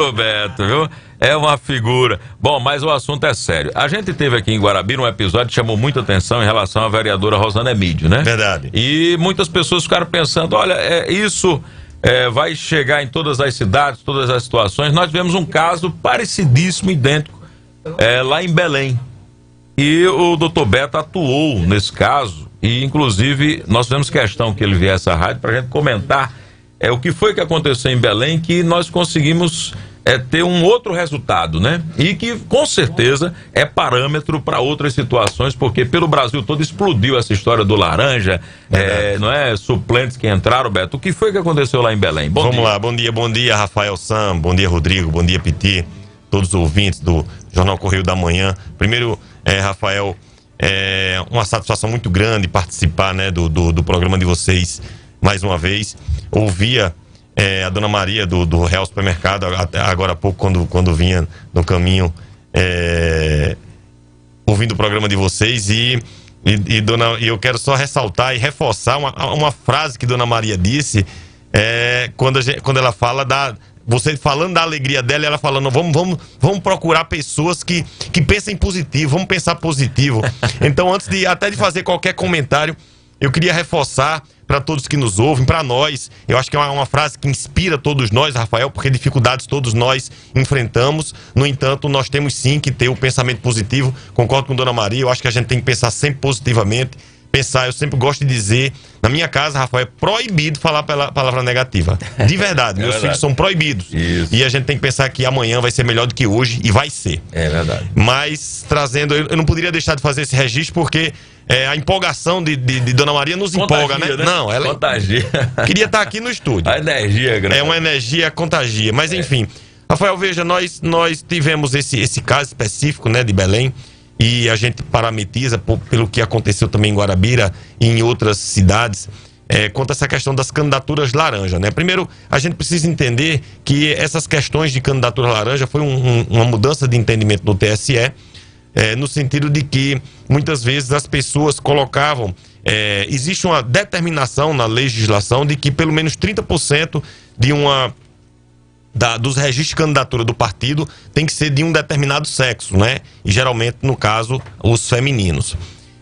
Doutor Beto, viu? É uma figura. Bom, mas o assunto é sério. A gente teve aqui em Guarabira um episódio que chamou muita atenção em relação à vereadora Rosana Emídio, né? Verdade. E muitas pessoas ficaram pensando, olha, isso vai chegar em todas as cidades, todas as situações. Nós tivemos um caso parecidíssimo, idêntico, lá em Belém. E o doutor Beto atuou nesse caso e, inclusive, nós fizemos questão que ele viesse à rádio para a gente comentar o que foi que aconteceu em Belém, que nós conseguimos ter um outro resultado, né? E que, com certeza, é parâmetro para outras situações, porque pelo Brasil todo explodiu essa história do laranja, não é? Suplentes que entraram, Beto. O que foi que aconteceu lá em Belém? Vamos lá, bom dia, Rafael Sam, bom dia, Rodrigo, bom dia, Piti, todos os ouvintes do Jornal Correio da Manhã. Primeiro, Rafael, uma satisfação muito grande participar, né, do programa de vocês mais uma vez. Ouvia a Dona Maria do Real Supermercado agora há pouco, quando vinha no caminho, ouvindo o programa de vocês e eu quero só ressaltar e reforçar uma frase que Dona Maria disse quando ela fala você falando da alegria dela, ela falando, vamos procurar pessoas que pensem positivo, vamos pensar positivo. Então, antes até de fazer qualquer comentário, eu queria reforçar para todos que nos ouvem, para nós, eu acho que é uma frase que inspira todos nós, Rafael, porque dificuldades todos nós enfrentamos. No entanto, nós temos sim que ter o pensamento positivo. Concordo com Dona Maria, eu acho que a gente tem que pensar sempre positivamente. Eu sempre gosto de dizer, na minha casa, Rafael, é proibido falar palavra negativa. De verdade, meus filhos são proibidos. Isso. E a gente tem que pensar que amanhã vai ser melhor do que hoje, e vai ser. É verdade. Mas, eu não poderia deixar de fazer esse registro, porque a empolgação de Dona Maria nos empolga, né? Não, ela contagia. Queria estar aqui no estúdio. A energia é grande. É uma energia, contagia. Mas, enfim, Rafael, veja, nós tivemos esse caso específico, né, de Belém, e a gente parametriza pelo que aconteceu também em Guarabira e em outras cidades, quanto a essa questão das candidaturas laranja, né? Primeiro, a gente precisa entender que essas questões de candidatura laranja foi uma mudança de entendimento do TSE, no sentido de que muitas vezes as pessoas colocavam, existe uma determinação na legislação de que pelo menos 30% dos registros de candidatura do partido tem que ser de um determinado sexo, né? E geralmente, no caso, os femininos.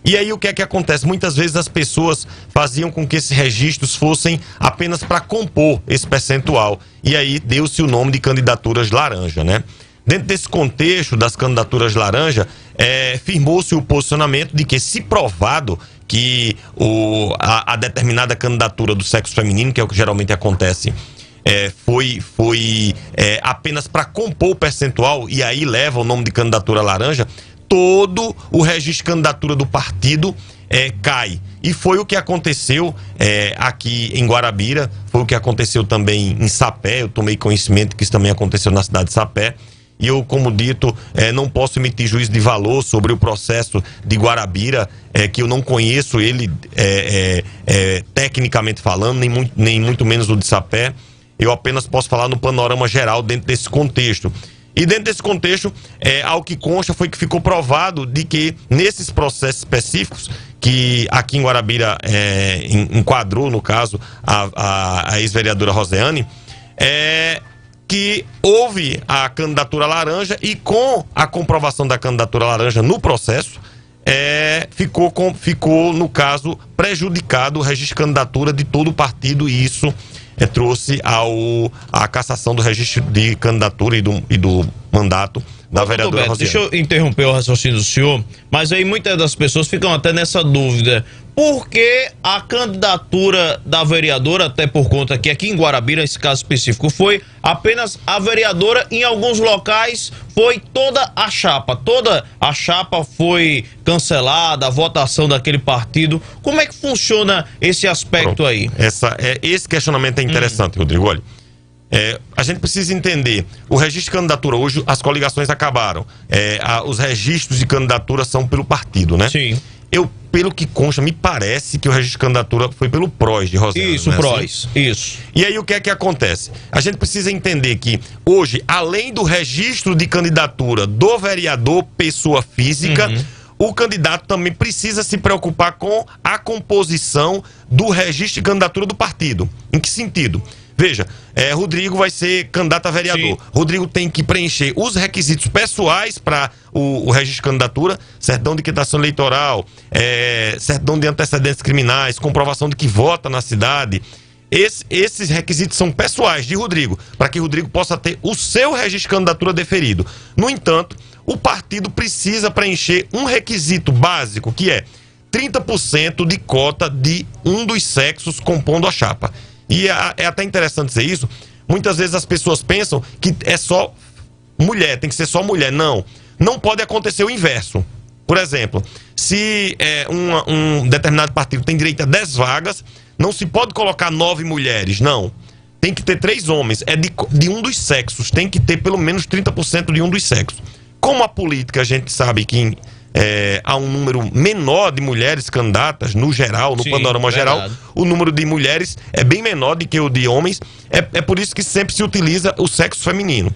E aí o que é que acontece? Muitas vezes as pessoas faziam com que esses registros fossem apenas para compor esse percentual. E aí deu-se o nome de candidaturas laranja, né? Dentro desse contexto das candidaturas laranja, firmou-se o posicionamento de que, se provado que a determinada candidatura do sexo feminino, que é o que geralmente acontece, foi apenas para compor o percentual, e aí leva o nome de candidatura laranja, todo o registro de candidatura do partido cai. E foi o que aconteceu aqui em Guarabira, foi o que aconteceu também em Sapé. Eu tomei conhecimento que isso também aconteceu na cidade de Sapé. E eu, como dito, não posso emitir juízo de valor sobre o processo de Guarabira, que eu não conheço ele tecnicamente falando, nem muito menos o de Sapé. Eu apenas posso falar no panorama geral dentro desse contexto. E dentro desse contexto, ao que consta foi que ficou provado de que nesses processos específicos, que aqui em Guarabira enquadrou, no caso, a ex-vereadora Rosiane, que houve a candidatura laranja, e com a comprovação da candidatura laranja no processo, ficou, no caso, prejudicado o registro de candidatura de todo o partido, e isso trouxe a cassação do registro de candidatura e do mandato da vereadora Rosiane. Deixa eu interromper o raciocínio do senhor, mas aí muitas das pessoas ficam até nessa dúvida. Por que a candidatura da vereadora, até por conta que aqui em Guarabira, esse caso específico, foi apenas a vereadora, em alguns locais foi toda a chapa foi cancelada, a votação daquele partido. Como é que funciona esse aspecto aí? Esse questionamento é interessante, Rodrigo. Olha, a gente precisa entender, o registro de candidatura hoje, as coligações acabaram, os registros de candidatura são pelo partido, né? Sim. Pelo que consta, me parece que o registro de candidatura foi pelo PROS de Rosiane. Isso, né? PROS, isso. E aí o que é que acontece? A gente precisa entender que hoje, além do registro de candidatura do vereador pessoa física, o candidato também precisa se preocupar com a composição do registro de candidatura do partido. Em que sentido? Veja, Rodrigo vai ser candidato a vereador. Sim. Rodrigo tem que preencher os requisitos pessoais para o registro de candidatura, certidão de quitação eleitoral, certidão de antecedentes criminais, comprovação de que vota na cidade. Esses requisitos são pessoais de Rodrigo, para que Rodrigo possa ter o seu registro de candidatura deferido. No entanto, o partido precisa preencher um requisito básico, que é 30% de cota de um dos sexos compondo a chapa. E é até interessante dizer isso. Muitas vezes as pessoas pensam que é só mulher, tem que ser só mulher. Não pode acontecer o inverso. Por exemplo, se um determinado partido tem direito a 10 vagas, não se pode colocar 9 mulheres, não. Tem que ter 3 homens, de um dos sexos, tem que ter pelo menos 30% de um dos sexos. Como a política, a gente sabe que há um número menor de mulheres candidatas, no geral, no panorama geral, o número de mulheres é bem menor do que o de homens, é por isso que sempre se utiliza o sexo feminino.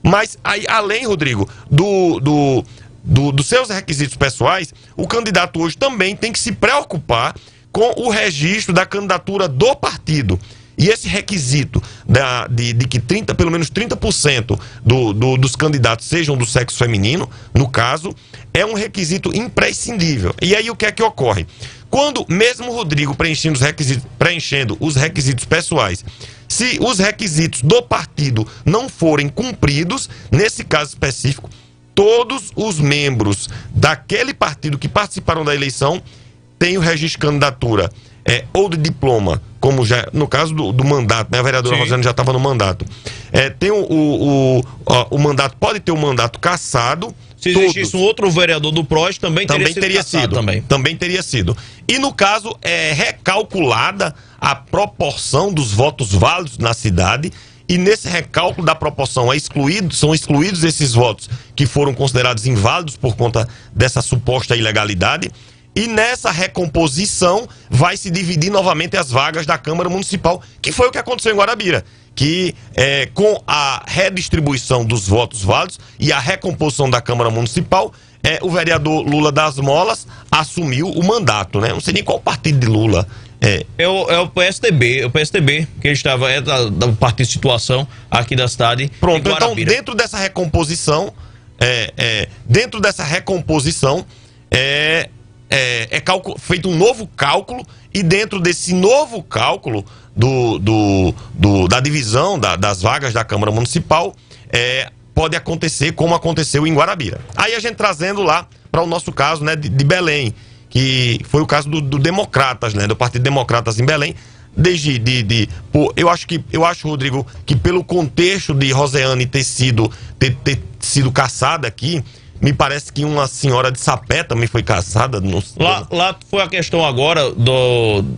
Mas, aí, além, Rodrigo, dos seus requisitos pessoais, o candidato hoje também tem que se preocupar com o registro da candidatura do partido. E esse requisito de que pelo menos 30% dos candidatos sejam do sexo feminino, no caso, é um requisito imprescindível. E aí o que é que ocorre? Quando mesmo o Rodrigo preenchendo os requisitos pessoais, se os requisitos do partido não forem cumpridos, nesse caso específico, todos os membros daquele partido que participaram da eleição têm o registro de candidatura ou de diploma, como já no caso do mandato, né? A vereadora Rosiane já estava no mandato. Tem o mandato, pode ter o mandato cassado. Se existisse um outro vereador do PROS, também teria sido. Também teria sido. E no caso, é recalculada a proporção dos votos válidos na cidade. E nesse recálculo da proporção são excluídos esses votos que foram considerados inválidos por conta dessa suposta ilegalidade. E nessa recomposição vai se dividir novamente as vagas da Câmara Municipal, que foi o que aconteceu em Guarabira, que com a redistribuição dos votos válidos e a recomposição da Câmara Municipal, o vereador Lula das Molas assumiu o mandato, né? Não sei nem qual partido de Lula. É o PSDB, que ele estava, do Partido de Situação aqui da cidade. Pronto, então dentro dessa recomposição, feito um novo cálculo, e dentro desse novo cálculo da divisão das vagas da Câmara Municipal, pode acontecer como aconteceu em Guarabira. Aí a gente trazendo lá para o nosso caso, né, de Belém, que foi o caso do Democratas, né, do Partido Democratas em Belém. Eu acho, Rodrigo, que pelo contexto de Rosiane ter sido caçada aqui, me parece que uma senhora de Sapé também foi caçada. Lá foi a questão agora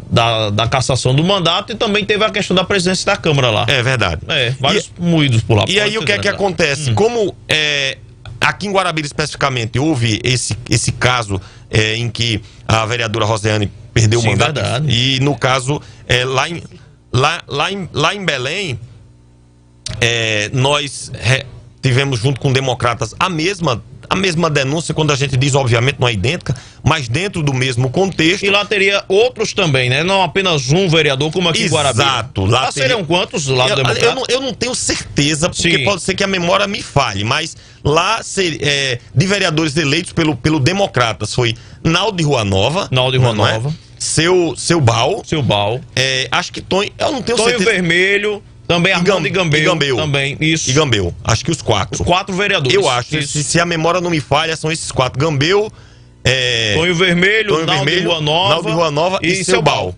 da cassação do mandato, e também teve a questão da presidência da Câmara lá. É verdade. Vários moídos por lá. E aí o que é que acontece? Como aqui em Guarabira especificamente houve esse caso em que a vereadora Rosiane perdeu o mandato. Verdade. E no caso, lá em Belém, nós tivemos junto com Democratas a mesma denúncia, quando a gente diz, obviamente, não é idêntica, mas dentro do mesmo contexto. E lá teria outros também, né? Não apenas um vereador, como aqui em Guarabira. Exato. Lá seriam quantos lá do Democrata? Eu não tenho certeza, porque pode ser que a memória me falhe, mas lá de vereadores eleitos pelo Democratas foi Naldo de Rua Nova. Seu Bal. Acho que Tonho, eu não tenho certeza. Tonho Vermelho. Também Armando e Gambeu. Também, isso. E Gambeu. Acho que os 4. Os 4 vereadores. Eu acho. Se a memória não me falha, são esses 4. Gambeu, Tonho Vermelho, Naldo de Rua Nova e Seu Bal.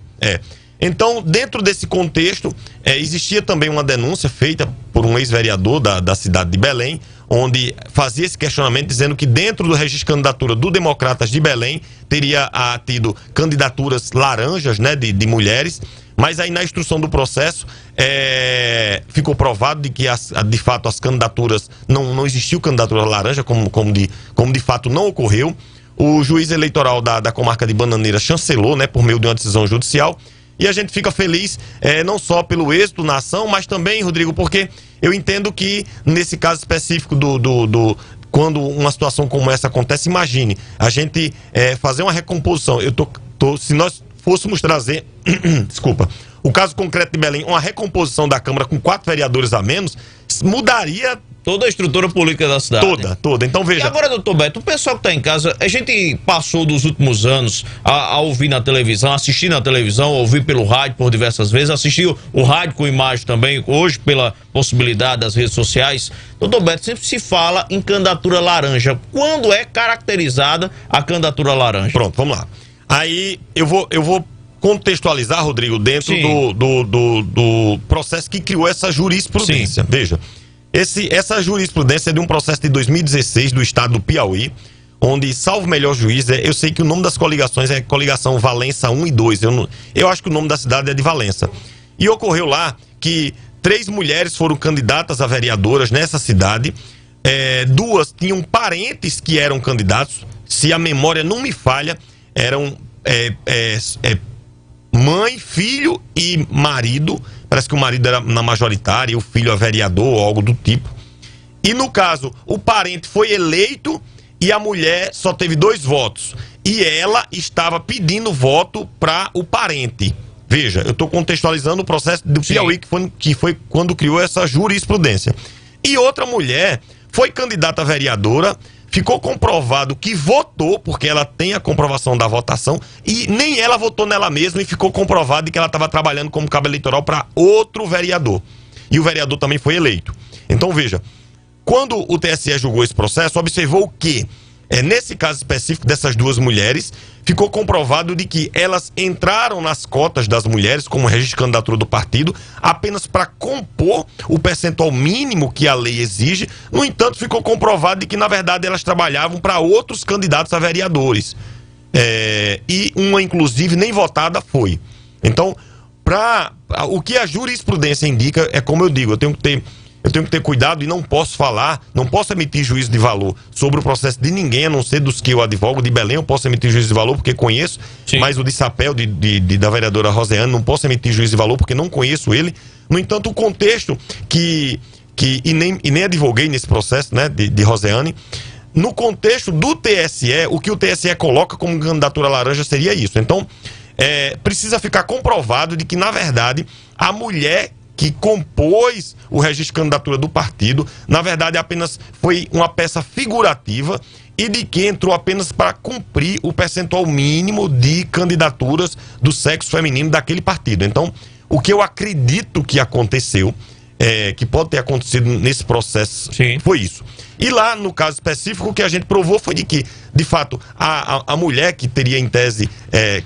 Então, dentro desse contexto, existia também uma denúncia feita por um ex-vereador da cidade de Belém, onde fazia esse questionamento dizendo que dentro do registro de candidatura do Democratas de Belém teria tido candidaturas laranjas, né, de mulheres. Mas aí na instrução do processo ficou provado de que de fato as candidaturas, não existiu candidatura laranja, como de fato não ocorreu. O juiz eleitoral da comarca de Bananeira chancelou, né, por meio de uma decisão judicial. E a gente fica feliz não só pelo êxito na ação, mas também, Rodrigo, porque eu entendo que nesse caso específico quando uma situação como essa acontece, imagine, a gente fazer uma recomposição. Se nós fôssemos trazer, desculpa, o caso concreto de Belém, uma recomposição da Câmara com 4 vereadores a menos, mudaria toda a estrutura política da cidade. Toda. Então, veja... E agora, doutor Beto, o pessoal que está em casa, a gente passou dos últimos anos a ouvir na televisão, assistir na televisão, ouvir pelo rádio por diversas vezes, assistir o rádio com imagem também, hoje pela possibilidade das redes sociais. Doutor Beto, sempre se fala em candidatura laranja. Quando é caracterizada a candidatura laranja? Pronto, vamos lá. Aí eu vou contextualizar, Rodrigo, dentro do processo que criou essa jurisprudência. Sim. Veja, essa jurisprudência é de um processo de 2016 do estado do Piauí, onde, salvo melhor juiz, eu sei que o nome das coligações é coligação Valença 1 e 2. Eu acho que o nome da cidade é de Valença. E ocorreu lá que 3 mulheres foram candidatas a vereadoras nessa cidade. 2 tinham parentes que eram candidatos. Se a memória não me falha, eram mãe, filho e marido. Parece que o marido era na majoritária e o filho a vereador ou algo do tipo. E no caso, o parente foi eleito e a mulher só teve 2 votos. E ela estava pedindo voto para o parente. Veja, eu estou contextualizando o processo do Piauí, que foi quando criou essa jurisprudência. E outra mulher foi candidata a vereadora, ficou comprovado que votou, porque ela tem a comprovação da votação, e nem ela votou nela mesma, e ficou comprovado que ela estava trabalhando como cabo eleitoral para outro vereador. E o vereador também foi eleito. Então, veja, quando o TSE julgou esse processo, observou que, nesse caso específico dessas 2 mulheres, ficou comprovado de que elas entraram nas cotas das mulheres como registro de candidatura do partido apenas para compor o percentual mínimo que a lei exige. No entanto, ficou comprovado de que, na verdade, elas trabalhavam para outros candidatos a vereadores. E uma, inclusive, nem votada foi. Então, o que a jurisprudência indica é, como eu digo, eu tenho que ter cuidado e não posso emitir juízo de valor sobre o processo de ninguém, a não ser dos que eu advogo. De Belém eu posso emitir juízo de valor porque conheço, sim, mas o de Sapé, da vereadora Roseane, não posso emitir juízo de valor porque não conheço ele. No entanto, o contexto e nem advoguei nesse processo, né, de Roseane, no contexto do TSE, o que o TSE coloca como candidatura laranja seria isso. Então, precisa ficar comprovado de que, na verdade, a mulher que compôs o registro de candidatura do partido, na verdade apenas foi uma peça figurativa e de que entrou apenas para cumprir o percentual mínimo de candidaturas do sexo feminino daquele partido. Então, o que eu acredito que aconteceu, que pode ter acontecido nesse processo, sim, foi isso. E lá, no caso específico, o que a gente provou foi de que, de fato, a mulher que teria em tese,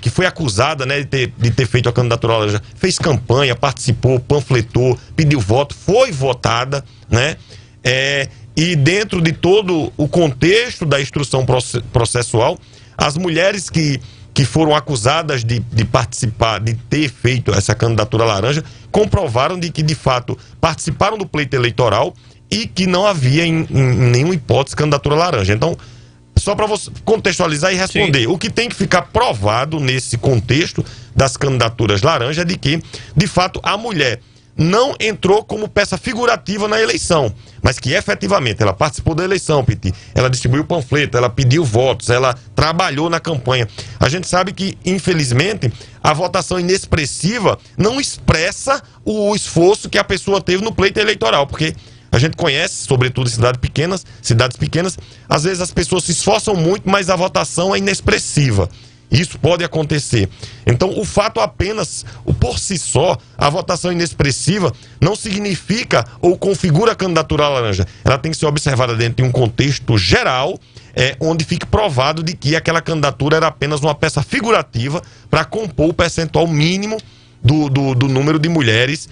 que foi acusada, né, de ter feito a candidatura laranja, fez campanha, participou, panfletou, pediu voto, foi votada, né? E dentro de todo o contexto da instrução processual, as mulheres que foram acusadas de participar, de ter feito essa candidatura laranja, comprovaram de que, de fato, participaram do pleito eleitoral e que não havia em nenhuma hipótese candidatura laranja. Então, só para você contextualizar e responder, sim, o que tem que ficar provado nesse contexto das candidaturas laranja é de que, de fato, a mulher não entrou como peça figurativa na eleição, mas que efetivamente ela participou da eleição, Piti, ela distribuiu panfleto, ela pediu votos, ela trabalhou na campanha. A gente sabe que, infelizmente, a votação inexpressiva não expressa o esforço que a pessoa teve no pleito eleitoral, porque a gente conhece, sobretudo em cidades pequenas, às vezes as pessoas se esforçam muito, mas a votação é inexpressiva. Isso pode acontecer. Então, o fato apenas, por si só, a votação inexpressiva não significa ou configura a candidatura laranja. Ela tem que ser observada dentro de um contexto geral, onde fique provado de que aquela candidatura era apenas uma peça figurativa para compor o percentual mínimo do número de mulheres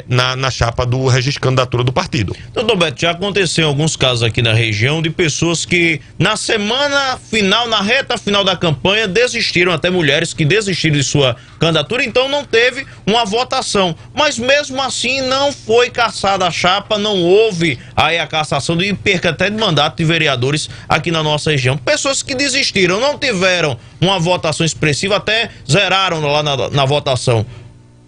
na chapa do registro de candidatura do partido. Doutor Beto, já aconteceu em alguns casos aqui na região de pessoas que na semana final, na reta final da campanha, desistiram, até mulheres que desistiram de sua candidatura, então não teve uma votação, mas mesmo assim não foi cassada a chapa, não houve aí a cassação de perca até de mandato de vereadores aqui na nossa região. Pessoas que desistiram, não tiveram uma votação expressiva, até zeraram lá na votação.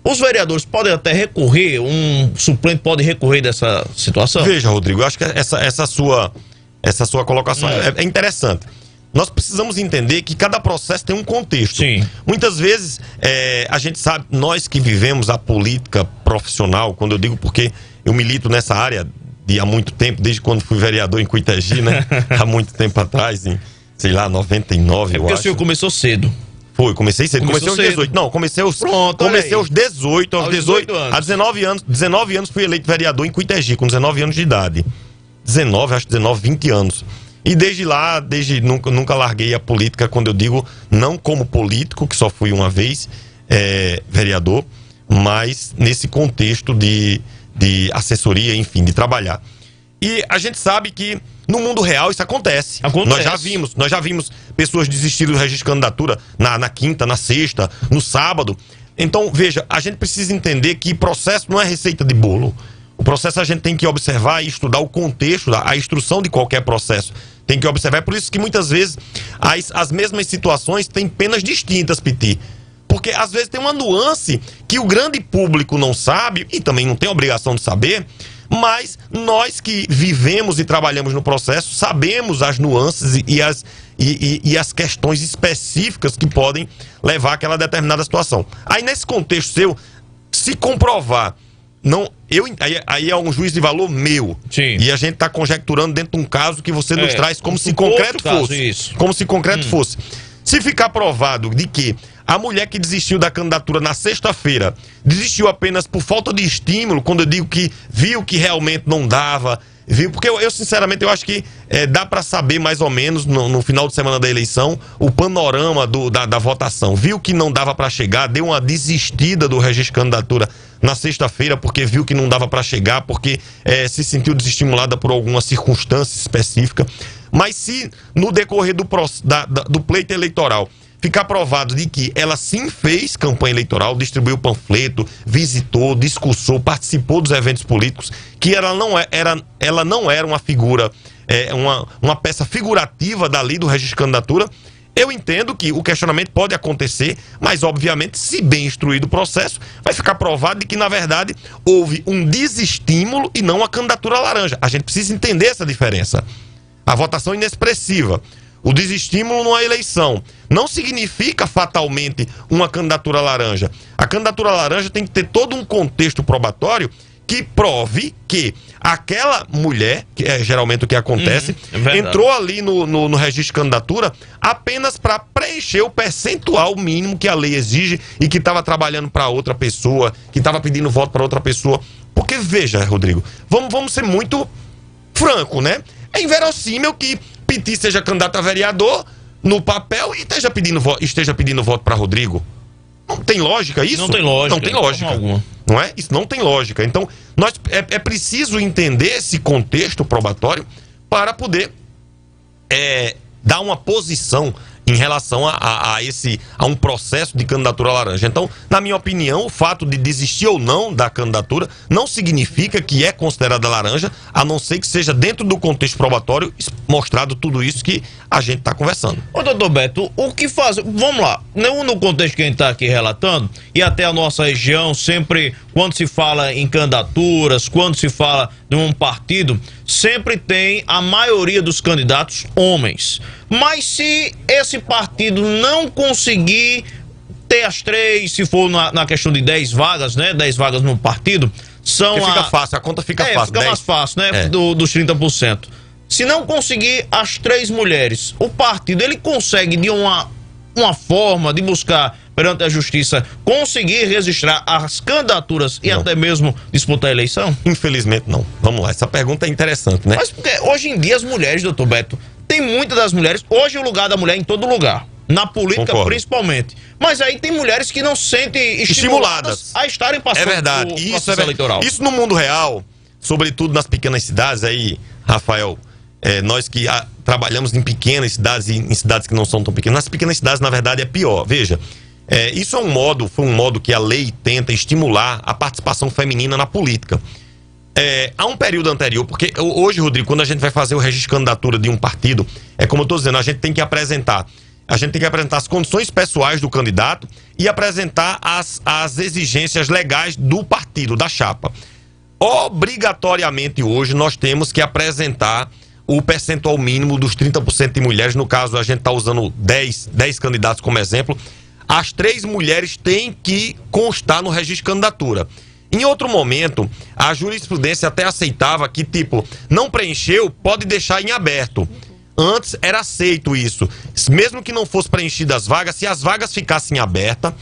Os vereadores podem até recorrer, um suplente pode recorrer dessa situação? Veja, Rodrigo, eu acho que essa sua colocação é interessante. nós precisamos entender que cada processo tem um contexto. Sim. Muitas vezes, a gente sabe, nós que vivemos a política profissional, quando eu digo porque eu milito nessa área há muito tempo, desde quando fui vereador em Cuitagi, né? Há muito tempo atrás, em, sei lá, 99, eu Porque acho. o senhor começou cedo. Foi, comecei cedo. Começou Comecei aos cedo. 18. Não, comecei aos, Pronto, comecei olha aí. aos 18. Aos 18 anos. a 19 anos fui eleito vereador em Cuitagi, com 19 anos de idade. 19, 20 anos. E desde lá, nunca larguei a política, quando eu digo não como político, que só fui uma vez vereador, mas nesse contexto de assessoria, enfim, de trabalhar. E a gente sabe que no mundo real isso acontece. Nós já vimos pessoas desistirem do registro de candidatura na quinta, na sexta, no sábado. Então, veja, a gente precisa entender que processo não é receita de bolo. O processo a gente tem que observar e estudar o contexto, a instrução de qualquer processo. Tem que observar. É por isso que muitas vezes as mesmas situações têm penas distintas, Piti. Porque às vezes tem uma nuance que o grande público não sabe e também não tem obrigação de saber, mas nós que vivemos e trabalhamos no processo sabemos as nuances e as questões específicas que podem levar àquela determinada situação. Aí nesse contexto seu, se comprovar, aí é um juízo de valor meu. Sim. E a gente está conjecturando dentro de um caso que você nos traz como se suposto concreto caso, fosse. isso. Como se concreto fosse. Se ficar provado de que a mulher que desistiu da candidatura na sexta-feira desistiu apenas por falta de estímulo, quando eu digo que viu que realmente não dava, viu? Porque eu sinceramente, eu acho que dá para saber mais ou menos no final de semana da eleição o panorama da votação. Viu que não dava para chegar, deu uma desistida do registro de candidatura na sexta-feira porque viu que não dava para chegar, porque se sentiu desestimulada por alguma circunstância específica. Mas se no decorrer do pleito eleitoral ficar provado de que ela sim fez campanha eleitoral, distribuiu panfleto, visitou, discursou, participou dos eventos políticos, que ela não era uma figura, uma peça figurativa da lei do registro de candidatura, eu entendo que o questionamento pode acontecer, mas obviamente, se bem instruído o processo, vai ficar provado de que, na verdade, houve um desestímulo e não a candidatura laranja. A gente precisa entender essa diferença. A votação inexpressiva, o desestímulo numa eleição, não significa fatalmente uma candidatura laranja. A candidatura laranja tem que ter todo um contexto probatório que prove que aquela mulher, que é geralmente o que acontece, entrou ali no registro de candidatura apenas para preencher o percentual mínimo que a lei exige e que estava trabalhando para outra pessoa, que estava pedindo voto para outra pessoa. Porque, veja, Rodrigo, vamos ser muito franco, né? É inverossímil que Piti seja candidato a vereador no papel e esteja pedindo voto para Rodrigo. Não tem lógica isso? Não tem lógica. Não tem lógica. Alguma. Não é? Isso não tem lógica. Então, é preciso entender esse contexto probatório para poder dar uma posição em relação a um processo de candidatura laranja. Então, na minha opinião, o fato de desistir ou não da candidatura não significa que é considerada laranja, a não ser que seja dentro do contexto probatório mostrado tudo isso que a gente está conversando. Ô, doutor Beto, o que faz... Vamos lá, no contexto que a gente está aqui relatando, e até a nossa região, sempre, quando se fala em candidaturas, quando se fala de um partido, sempre tem a maioria dos candidatos homens. Mas se esse partido não conseguir ter as 3, se for na questão de 10 vagas, né? 10 vagas no partido, são fica fácil, a conta fica fácil. Fica mais fácil, né? Dos 30%. Se não conseguir as 3 mulheres, o partido, ele consegue de uma forma de buscar perante a justiça, conseguir registrar as candidaturas e até mesmo disputar a eleição? Infelizmente não. Vamos lá, essa pergunta é interessante, né? Mas porque hoje em dia as mulheres, doutor Beto, tem muitas das mulheres, hoje o lugar da mulher é em todo lugar, na política principalmente, mas aí tem mulheres que não se sentem estimuladas a estarem passando o processo eleitoral. Isso no mundo real, sobretudo nas pequenas cidades, aí, Rafael, nós que trabalhamos em pequenas cidades e em cidades que não são tão pequenas, nas pequenas cidades na verdade é pior, veja, isso foi um modo que a lei tenta estimular a participação feminina na política. Há um período anterior, porque hoje, Rodrigo, quando a gente vai fazer o registro de candidatura de um partido, como eu estou dizendo, a gente tem que apresentar as condições pessoais do candidato e apresentar as exigências legais do partido, da chapa. Obrigatoriamente hoje nós temos que apresentar o percentual mínimo dos 30% de mulheres. No caso, a gente está usando 10 candidatos como exemplo. As 3 mulheres têm que constar no registro de candidatura. Em outro momento, a jurisprudência até aceitava que, tipo, não preencheu, pode deixar em aberto. Antes era aceito isso. Mesmo que não fosse preenchidas as vagas, se as vagas ficassem abertas,